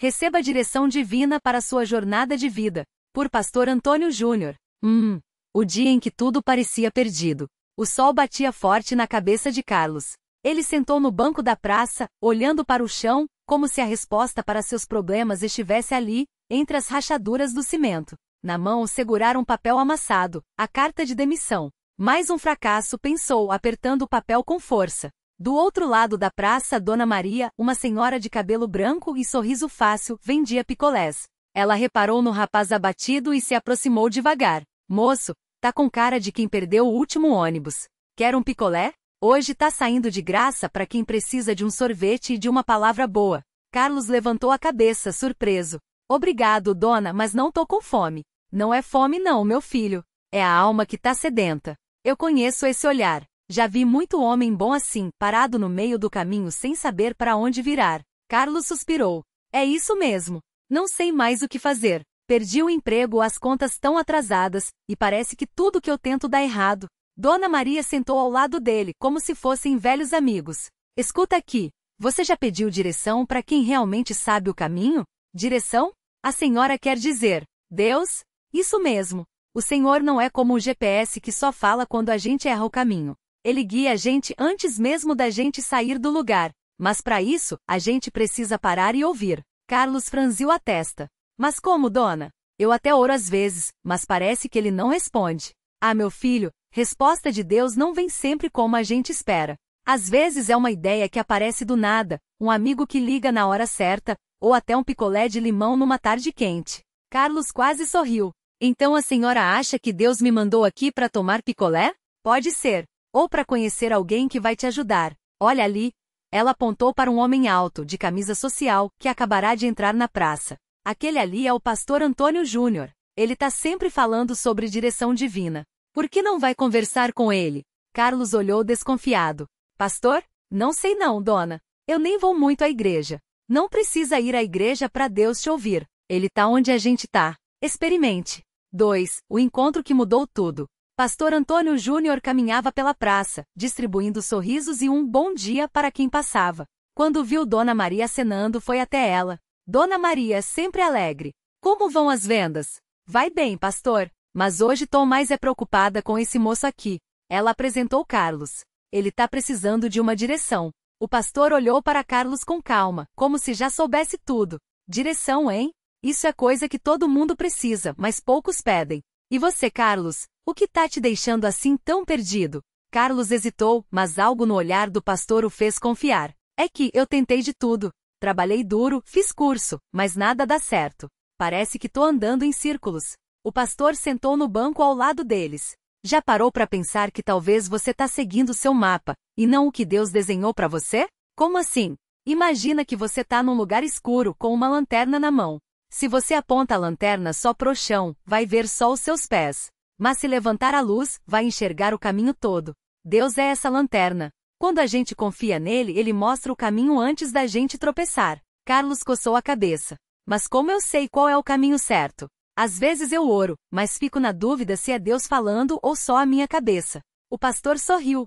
Receba a direção divina para sua jornada de vida. Por Pastor Antônio Júnior. O dia em que tudo parecia perdido. O sol batia forte na cabeça de Carlos. Ele sentou no banco da praça, olhando para o chão, como se a resposta para seus problemas estivesse ali, entre as rachaduras do cimento. Na mão segurara um papel amassado, a carta de demissão. Mais um fracasso, pensou, apertando o papel com força. Do outro lado da praça, Dona Maria, uma senhora de cabelo branco e sorriso fácil, vendia picolés. Ela reparou no rapaz abatido e se aproximou devagar. Moço, tá com cara de quem perdeu o último ônibus. Quer um picolé? Hoje tá saindo de graça para quem precisa de um sorvete e de uma palavra boa. Carlos levantou a cabeça, surpreso. Obrigado, dona, mas não tô com fome. Não é fome não, meu filho. É a alma que tá sedenta. Eu conheço esse olhar. Já vi muito homem bom assim, parado no meio do caminho sem saber para onde virar. Carlos suspirou. É isso mesmo. Não sei mais o que fazer. Perdi o emprego, as contas estão atrasadas, e parece que tudo que eu tento dá errado. Dona Maria sentou ao lado dele, como se fossem velhos amigos. Escuta aqui. Você já pediu direção para quem realmente sabe o caminho? Direção? A senhora quer dizer, Deus? Isso mesmo. O Senhor não é como o GPS que só fala quando a gente erra o caminho. Ele guia a gente antes mesmo da gente sair do lugar. Mas para isso, a gente precisa parar e ouvir. Carlos franziu a testa. Mas como, dona? Eu até oro às vezes, mas parece que ele não responde. Ah, meu filho, resposta de Deus não vem sempre como a gente espera. Às vezes é uma ideia que aparece do nada, um amigo que liga na hora certa, ou até um picolé de limão numa tarde quente. Carlos quase sorriu. Então a senhora acha que Deus me mandou aqui para tomar picolé? Pode ser. Ou para conhecer alguém que vai te ajudar. Olha ali. Ela apontou para um homem alto, de camisa social, que acabará de entrar na praça. Aquele ali é o pastor Antônio Júnior. Ele tá sempre falando sobre direção divina. Por que não vai conversar com ele? Carlos olhou desconfiado. Pastor? Não sei não, dona. Eu nem vou muito à igreja. Não precisa ir à igreja para Deus te ouvir. Ele tá onde a gente tá. Experimente. 2. O encontro que mudou tudo. Pastor Antônio Júnior caminhava pela praça, distribuindo sorrisos e um bom dia para quem passava. Quando viu Dona Maria acenando, foi até ela. Dona Maria, sempre alegre. Como vão as vendas? Vai bem, pastor. Mas hoje tô mais preocupada com esse moço aqui. Ela apresentou Carlos. Ele tá precisando de uma direção. O pastor olhou para Carlos com calma, como se já soubesse tudo. Direção, hein? Isso é coisa que todo mundo precisa, mas poucos pedem. E você, Carlos? O que tá te deixando assim tão perdido? Carlos hesitou, mas algo no olhar do pastor o fez confiar. É que eu tentei de tudo. Trabalhei duro, fiz curso, mas nada dá certo. Parece que tô andando em círculos. O pastor sentou no banco ao lado deles. Já parou para pensar que talvez você tá seguindo seu mapa, e não o que Deus desenhou para você? Como assim? Imagina que você tá num lugar escuro com uma lanterna na mão. Se você aponta a lanterna só pro chão, vai ver só os seus pés. Mas se levantar a luz, vai enxergar o caminho todo. Deus é essa lanterna. Quando a gente confia nele, ele mostra o caminho antes da gente tropeçar. Carlos coçou a cabeça. Mas como eu sei qual é o caminho certo? Às vezes eu oro, mas fico na dúvida se é Deus falando ou só a minha cabeça. O pastor sorriu.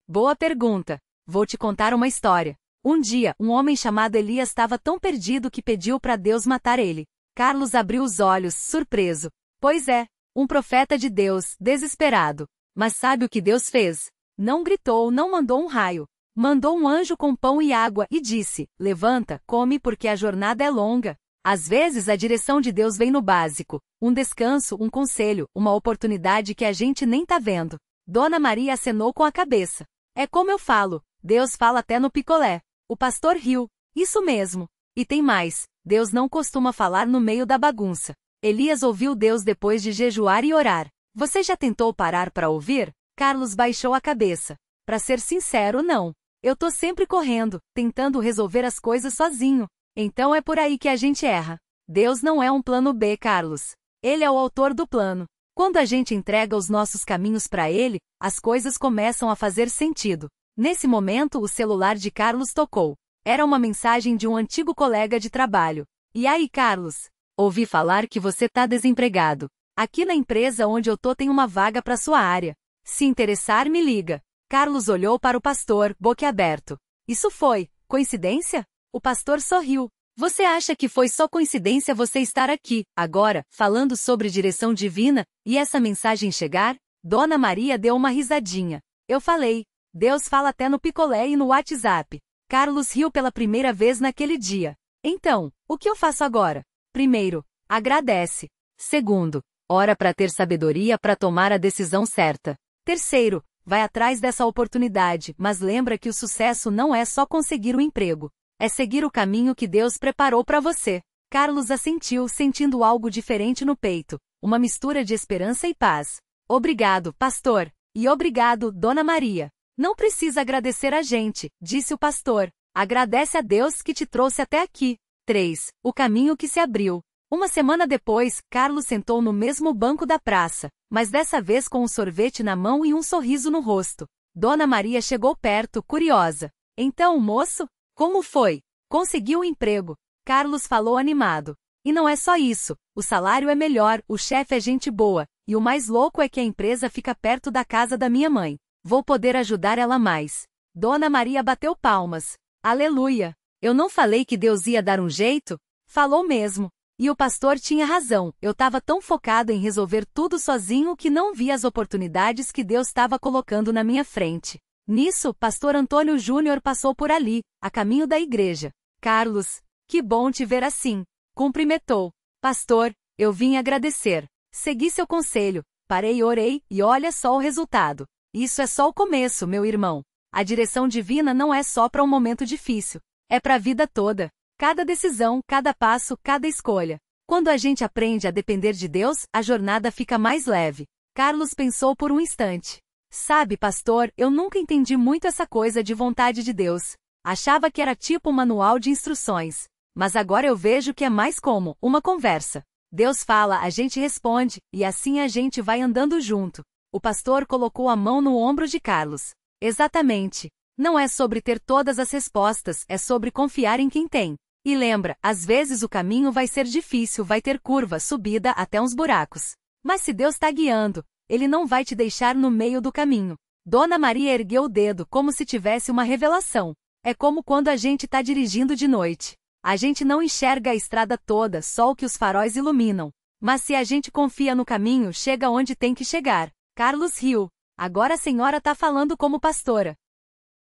Boa pergunta. Vou te contar uma história. Um dia, um homem chamado Elias estava tão perdido que pediu para Deus matar ele. Carlos abriu os olhos, surpreso. Pois é, um profeta de Deus, desesperado. Mas sabe o que Deus fez? Não gritou, não mandou um raio. Mandou um anjo com pão e água e disse: levanta, come porque a jornada é longa. Às vezes a direção de Deus vem no básico. Um descanso, um conselho, uma oportunidade que a gente nem tá vendo. Dona Maria acenou com a cabeça. É como eu falo, Deus fala até no picolé. O pastor riu. Isso mesmo. E tem mais, Deus não costuma falar no meio da bagunça. Elias ouviu Deus depois de jejuar e orar. Você já tentou parar para ouvir? Carlos baixou a cabeça. Para ser sincero, não. Eu tô sempre correndo, tentando resolver as coisas sozinho. Então é por aí que a gente erra. Deus não é um plano B, Carlos. Ele é o autor do plano. Quando a gente entrega os nossos caminhos para ele, as coisas começam a fazer sentido. Nesse momento, o celular de Carlos tocou. Era uma mensagem de um antigo colega de trabalho. E aí, Carlos? Ouvi falar que você tá desempregado. Aqui na empresa onde eu tô tem uma vaga para sua área. Se interessar, me liga. Carlos olhou para o pastor, boquiaberto. Isso foi coincidência? O pastor sorriu. Você acha que foi só coincidência você estar aqui, agora, falando sobre direção divina, e essa mensagem chegar? Dona Maria deu uma risadinha. Eu falei. Deus fala até no picolé e no WhatsApp. Carlos riu pela primeira vez naquele dia. Então, o que eu faço agora? Primeiro, agradece. Segundo, ora para ter sabedoria para tomar a decisão certa. Terceiro, vai atrás dessa oportunidade, mas lembra que o sucesso não é só conseguir o emprego. É seguir o caminho que Deus preparou para você. Carlos assentiu, sentindo algo diferente no peito. Uma mistura de esperança e paz. Obrigado, pastor. E obrigado, Dona Maria. Não precisa agradecer a gente, disse o pastor. Agradece a Deus que te trouxe até aqui. 3. O caminho que se abriu. Uma semana depois, Carlos sentou no mesmo banco da praça, mas dessa vez com um sorvete na mão e um sorriso no rosto. Dona Maria chegou perto, curiosa. Então, moço? Como foi? Conseguiu o emprego. Carlos falou animado. E não é só isso, o salário é melhor, o chefe é gente boa, e o mais louco é que a empresa fica perto da casa da minha mãe. Vou poder ajudar ela mais. Dona Maria bateu palmas. Aleluia! Eu não falei que Deus ia dar um jeito? Falou mesmo. E o pastor tinha razão, eu estava tão focado em resolver tudo sozinho que não vi as oportunidades que Deus estava colocando na minha frente. Nisso, pastor Antônio Júnior passou por ali, a caminho da igreja. Carlos, que bom te ver assim. Cumprimentou. Pastor, eu vim agradecer. Segui seu conselho, parei e orei, e olha só o resultado. Isso é só o começo, meu irmão. A direção divina não é só para um momento difícil. É para a vida toda. Cada decisão, cada passo, cada escolha. Quando a gente aprende a depender de Deus, a jornada fica mais leve. Carlos pensou por um instante. Sabe, pastor, eu nunca entendi muito essa coisa de vontade de Deus. Achava que era tipo um manual de instruções. Mas agora eu vejo que é mais como uma conversa. Deus fala, a gente responde, e assim a gente vai andando junto. O pastor colocou a mão no ombro de Carlos. Exatamente. Não é sobre ter todas as respostas, é sobre confiar em quem tem. E lembra, às vezes o caminho vai ser difícil, vai ter curva, subida, até uns buracos. Mas se Deus está guiando, Ele não vai te deixar no meio do caminho. Dona Maria ergueu o dedo como se tivesse uma revelação. É como quando a gente está dirigindo de noite. A gente não enxerga a estrada toda, só o que os faróis iluminam. Mas se a gente confia no caminho, chega onde tem que chegar. Carlos riu. Agora a senhora está falando como pastora.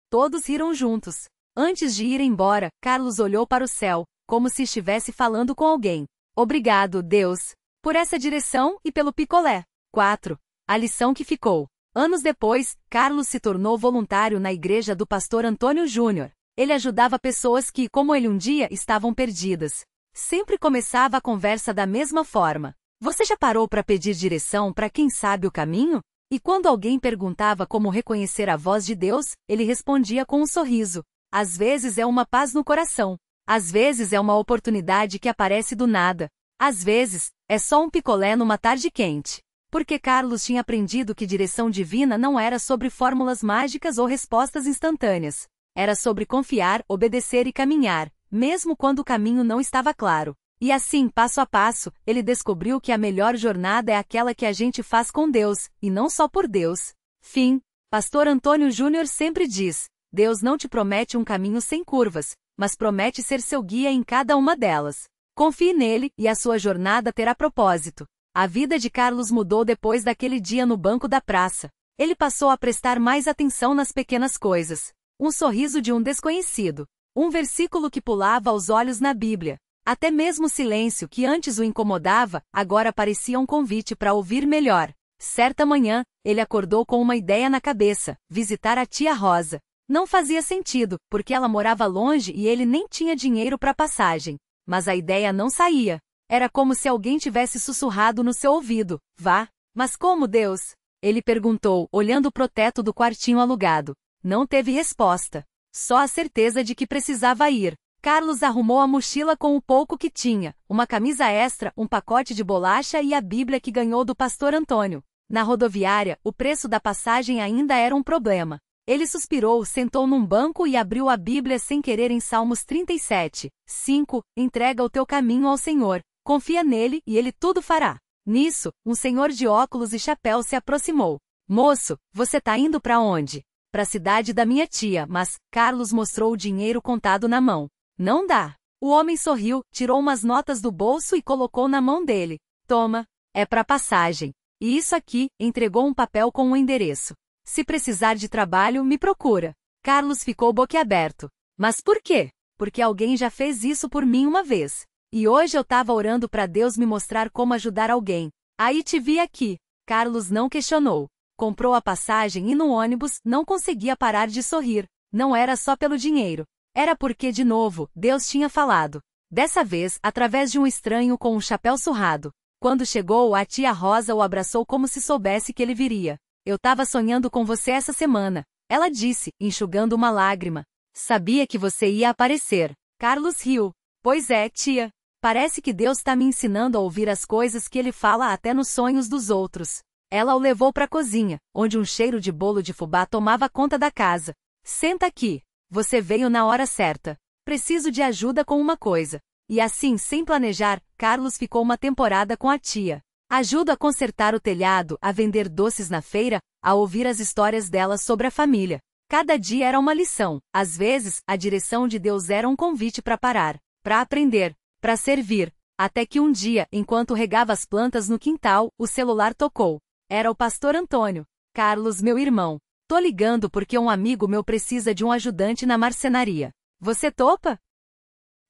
Todos riram juntos. Antes de ir embora, Carlos olhou para o céu, como se estivesse falando com alguém. Obrigado, Deus, por essa direção e pelo picolé. 4. A lição que ficou. Anos depois, Carlos se tornou voluntário na igreja do pastor Antônio Júnior. Ele ajudava pessoas que, como ele um dia, estavam perdidas. Sempre começava a conversa da mesma forma. Você já parou para pedir direção para quem sabe o caminho? E quando alguém perguntava como reconhecer a voz de Deus, ele respondia com um sorriso. Às vezes é uma paz no coração. Às vezes é uma oportunidade que aparece do nada. Às vezes, é só um picolé numa tarde quente. Porque Carlos tinha aprendido que direção divina não era sobre fórmulas mágicas ou respostas instantâneas. Era sobre confiar, obedecer e caminhar, mesmo quando o caminho não estava claro. E assim, passo a passo, ele descobriu que a melhor jornada é aquela que a gente faz com Deus, e não só por Deus. Fim. Pastor Antônio Júnior sempre diz: Deus não te promete um caminho sem curvas, mas promete ser seu guia em cada uma delas. Confie nele, e a sua jornada terá propósito. A vida de Carlos mudou depois daquele dia no banco da praça. Ele passou a prestar mais atenção nas pequenas coisas. Um sorriso de um desconhecido. Um versículo que pulava aos olhos na Bíblia. Até mesmo o silêncio que antes o incomodava, agora parecia um convite para ouvir melhor. Certa manhã, ele acordou com uma ideia na cabeça: visitar a tia Rosa. Não fazia sentido, porque ela morava longe e ele nem tinha dinheiro para passagem. Mas a ideia não saía. Era como se alguém tivesse sussurrado no seu ouvido: vá. Mas como, Deus? Ele perguntou, olhando pro teto do quartinho alugado. Não teve resposta. Só a certeza de que precisava ir. Carlos arrumou a mochila com o pouco que tinha, uma camisa extra, um pacote de bolacha e a Bíblia que ganhou do pastor Antônio. Na rodoviária, o preço da passagem ainda era um problema. Ele suspirou, sentou num banco e abriu a Bíblia sem querer em Salmos 37, 5, entrega o teu caminho ao Senhor, confia nele e ele tudo fará. Nisso, um senhor de óculos e chapéu se aproximou. Moço, você tá indo para onde? Para a cidade da minha tia, mas Carlos mostrou o dinheiro contado na mão. Não dá. O homem sorriu, tirou umas notas do bolso e colocou na mão dele. Toma, é para passagem. E isso aqui, entregou um papel com um endereço. Se precisar de trabalho, me procura. Carlos ficou boquiaberto. Mas por quê? Porque alguém já fez isso por mim uma vez. E hoje eu tava orando para Deus me mostrar como ajudar alguém. Aí te vi aqui. Carlos não questionou. Comprou a passagem e no ônibus não conseguia parar de sorrir. Não era só pelo dinheiro. Era porque, de novo, Deus tinha falado. Dessa vez, através de um estranho com um chapéu surrado. Quando chegou, a tia Rosa o abraçou como se soubesse que ele viria. Eu tava sonhando com você essa semana. Ela disse, enxugando uma lágrima. Sabia que você ia aparecer. Carlos riu. Pois é, tia. Parece que Deus tá me ensinando a ouvir as coisas que ele fala até nos sonhos dos outros. Ela o levou para a cozinha, onde um cheiro de bolo de fubá tomava conta da casa. Senta aqui. Você veio na hora certa. Preciso de ajuda com uma coisa. E assim, sem planejar, Carlos ficou uma temporada com a tia. Ajudo a consertar o telhado, a vender doces na feira, a ouvir as histórias dela sobre a família. Cada dia era uma lição. Às vezes, a direção de Deus era um convite para parar, para aprender, para servir. Até que um dia, enquanto regava as plantas no quintal, o celular tocou. Era o pastor Antônio. Carlos, meu irmão. Tô ligando porque um amigo meu precisa de um ajudante na marcenaria. Você topa?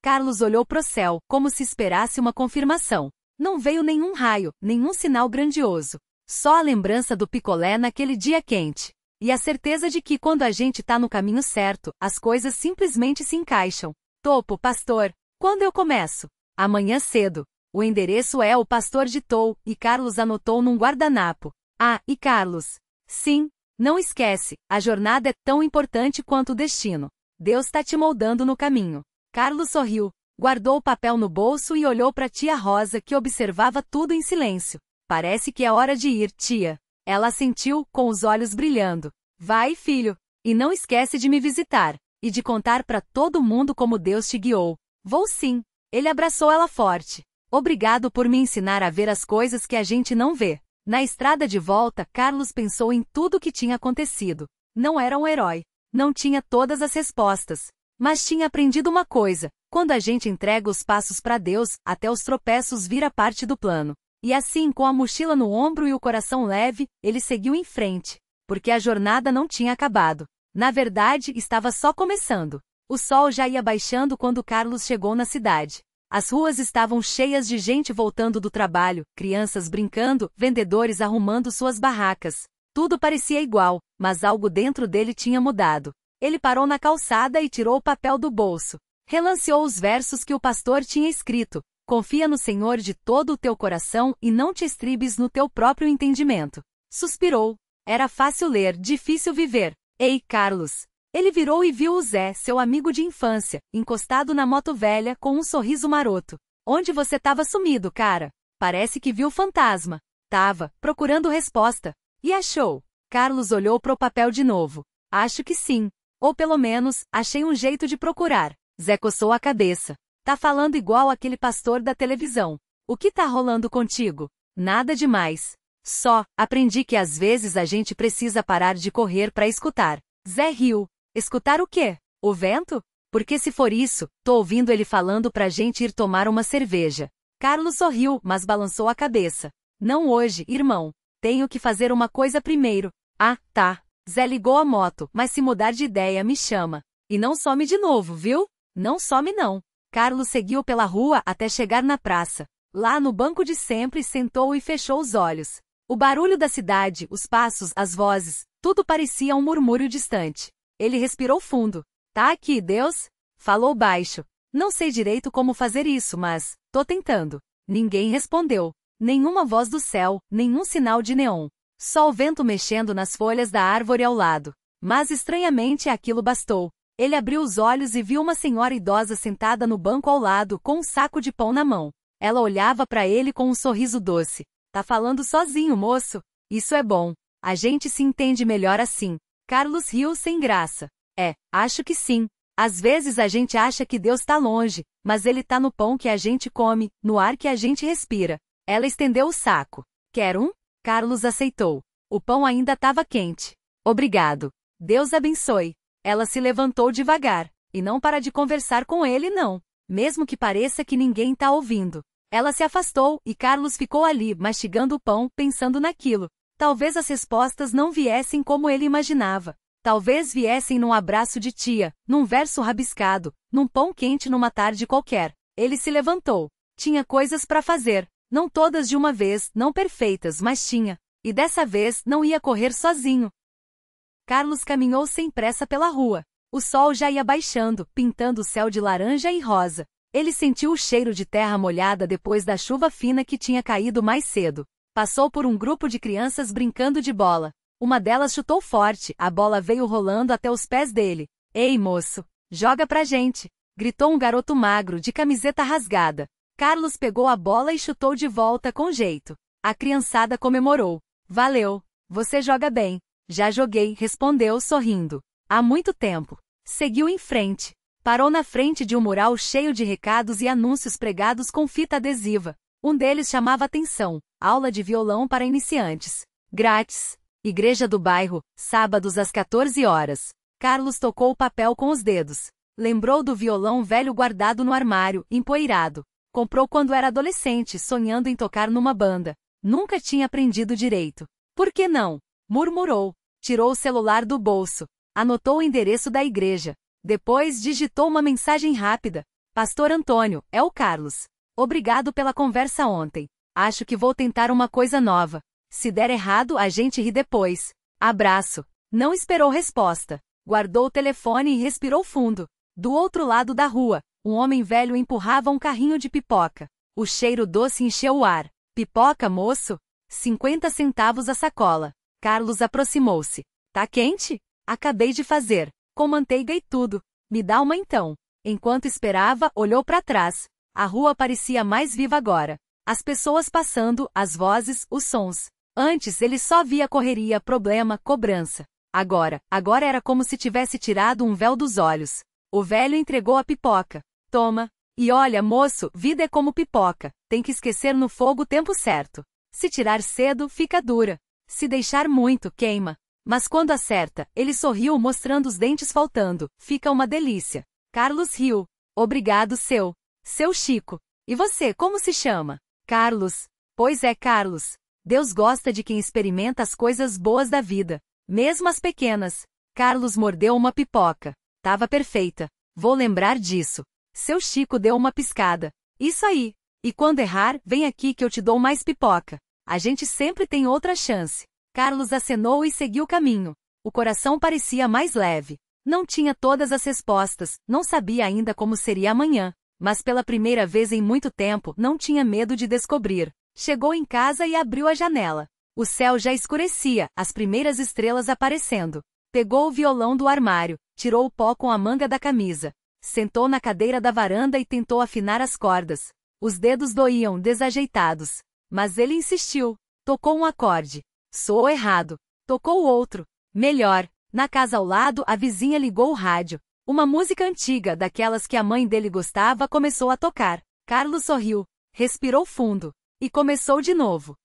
Carlos olhou pro céu, como se esperasse uma confirmação. Não veio nenhum raio, nenhum sinal grandioso. Só a lembrança do picolé naquele dia quente. E a certeza de que quando a gente tá no caminho certo, as coisas simplesmente se encaixam. Topo, pastor. Quando eu começo? Amanhã cedo. O endereço é o Pastor de Tou, e Carlos anotou num guardanapo. Ah, e Carlos. Sim. Não esquece, a jornada é tão importante quanto o destino. Deus tá te moldando no caminho. Carlos sorriu, guardou o papel no bolso e olhou para tia Rosa, que observava tudo em silêncio. Parece que é hora de ir, tia. Ela assentiu, com os olhos brilhando. Vai, filho. E não esquece de me visitar. E de contar para todo mundo como Deus te guiou. Vou sim. Ele abraçou ela forte. Obrigado por me ensinar a ver as coisas que a gente não vê. Na estrada de volta, Carlos pensou em tudo o que tinha acontecido. Não era um herói. Não tinha todas as respostas. Mas tinha aprendido uma coisa. Quando a gente entrega os passos para Deus, até os tropeços vira parte do plano. E assim, com a mochila no ombro e o coração leve, ele seguiu em frente. Porque a jornada não tinha acabado. Na verdade, estava só começando. O sol já ia baixando quando Carlos chegou na cidade. As ruas estavam cheias de gente voltando do trabalho, crianças brincando, vendedores arrumando suas barracas. Tudo parecia igual, mas algo dentro dele tinha mudado. Ele parou na calçada e tirou o papel do bolso. Relanceou os versos que o pastor tinha escrito. Confia no Senhor de todo o teu coração e não te estribes no teu próprio entendimento. Suspirou. Era fácil ler, difícil viver. Ei, Carlos! Ele virou e viu o Zé, seu amigo de infância, encostado na moto velha com um sorriso maroto. Onde você tava sumido, cara? Parece que viu fantasma. Tava, procurando resposta. E achou? Carlos olhou pro papel de novo. Acho que sim. Ou pelo menos, achei um jeito de procurar. Zé coçou a cabeça. Tá falando igual aquele pastor da televisão. O que tá rolando contigo? Nada demais. Só, aprendi que às vezes a gente precisa parar de correr pra escutar. Zé riu. Escutar o quê? O vento? Porque se for isso, tô ouvindo ele falando pra gente ir tomar uma cerveja. Carlos sorriu, mas balançou a cabeça. Não hoje, irmão. Tenho que fazer uma coisa primeiro. Ah, tá. Zé ligou a moto, mas se mudar de ideia me chama. E não some de novo, viu? Não some não. Carlos seguiu pela rua até chegar na praça. Lá no banco de sempre sentou e fechou os olhos. O barulho da cidade, os passos, as vozes, tudo parecia um murmúrio distante. Ele respirou fundo. Tá aqui, Deus? Falou baixo. Não sei direito como fazer isso, mas tô tentando. Ninguém respondeu. Nenhuma voz do céu, nenhum sinal de neon. Só o vento mexendo nas folhas da árvore ao lado. Mas estranhamente aquilo bastou. Ele abriu os olhos e viu uma senhora idosa sentada no banco ao lado com um saco de pão na mão. Ela olhava para ele com um sorriso doce. Tá falando sozinho, moço? Isso é bom. A gente se entende melhor assim. Carlos riu sem graça. Acho que sim. Às vezes a gente acha que Deus tá longe, mas ele tá no pão que a gente come, no ar que a gente respira. Ela estendeu o saco. Quer um? Carlos aceitou. O pão ainda estava quente. Obrigado. Deus abençoe. Ela se levantou devagar. E não para de conversar com ele, não. mesmo que pareça que ninguém tá ouvindo. Ela se afastou, e Carlos ficou ali, mastigando o pão, pensando naquilo. Talvez as respostas não viessem como ele imaginava. Talvez viessem num abraço de tia, num verso rabiscado, num pão quente numa tarde qualquer. Ele se levantou. Tinha coisas para fazer. Não todas de uma vez, não perfeitas, mas tinha. E dessa vez não ia correr sozinho. Carlos caminhou sem pressa pela rua. O sol já ia baixando, pintando o céu de laranja e rosa. Ele sentiu o cheiro de terra molhada depois da chuva fina que tinha caído mais cedo. Passou por um grupo de crianças brincando de bola. Uma delas chutou forte, a bola veio rolando até os pés dele. Ei, moço, joga pra gente! Gritou um garoto magro de camiseta rasgada. Carlos pegou a bola e chutou de volta com jeito. A criançada comemorou. Valeu, você joga bem. Já joguei, respondeu sorrindo. Há muito tempo. Seguiu em frente. Parou na frente de um mural cheio de recados e anúncios pregados com fita adesiva. Um deles chamava atenção. Aula de violão para iniciantes. Grátis. Igreja do bairro, sábados às 14 horas. Carlos tocou o papel com os dedos. Lembrou do violão velho guardado no armário, empoeirado. Comprou quando era adolescente, sonhando em tocar numa banda. Nunca tinha aprendido direito. Por que não? Murmurou. Tirou o celular do bolso. Anotou o endereço da igreja. Depois digitou uma mensagem rápida. Pastor Antônio, é o Carlos. Obrigado pela conversa ontem. Acho que vou tentar uma coisa nova. Se der errado, a gente ri depois. Abraço. Não esperou resposta. Guardou o telefone e respirou fundo. Do outro lado da rua, um homem velho empurrava um carrinho de pipoca. O cheiro doce encheu o ar. Pipoca, moço? 50 centavos a sacola. Carlos aproximou-se. Tá quente? Acabei de fazer. Com manteiga e tudo. Me dá uma então. Enquanto esperava, olhou para trás. A rua parecia mais viva agora. As pessoas passando, as vozes, os sons. Antes ele só via correria, problema, cobrança. Agora era como se tivesse tirado um véu dos olhos. O velho entregou a pipoca. Toma. E olha, moço, vida é como pipoca. Tem que esquecer no fogo o tempo certo. Se tirar cedo, fica dura. Se deixar muito, queima. Mas quando acerta, ele sorriu mostrando os dentes faltando. Fica uma delícia. Carlos riu. Obrigado, seu Chico. E você, como se chama? Carlos. Pois é, Carlos. Deus gosta de quem experimenta as coisas boas da vida. Mesmo as pequenas. Carlos mordeu uma pipoca. Tava perfeita. Vou lembrar disso. Seu Chico deu uma piscada. Isso aí. E quando errar, vem aqui que eu te dou mais pipoca. A gente sempre tem outra chance. Carlos acenou e seguiu o caminho. O coração parecia mais leve. Não tinha todas as respostas, não sabia ainda como seria amanhã. Mas pela primeira vez em muito tempo, não tinha medo de descobrir. Chegou em casa e abriu a janela. O céu já escurecia, as primeiras estrelas aparecendo. Pegou o violão do armário, tirou o pó com a manga da camisa. Sentou na cadeira da varanda e tentou afinar as cordas. Os dedos doíam, desajeitados. Mas ele insistiu. Tocou um acorde. Soou errado. Tocou outro. Melhor. Na casa ao lado, a vizinha ligou o rádio. Uma música antiga, daquelas que a mãe dele gostava, começou a tocar. Carlos sorriu. Respirou fundo. E começou de novo.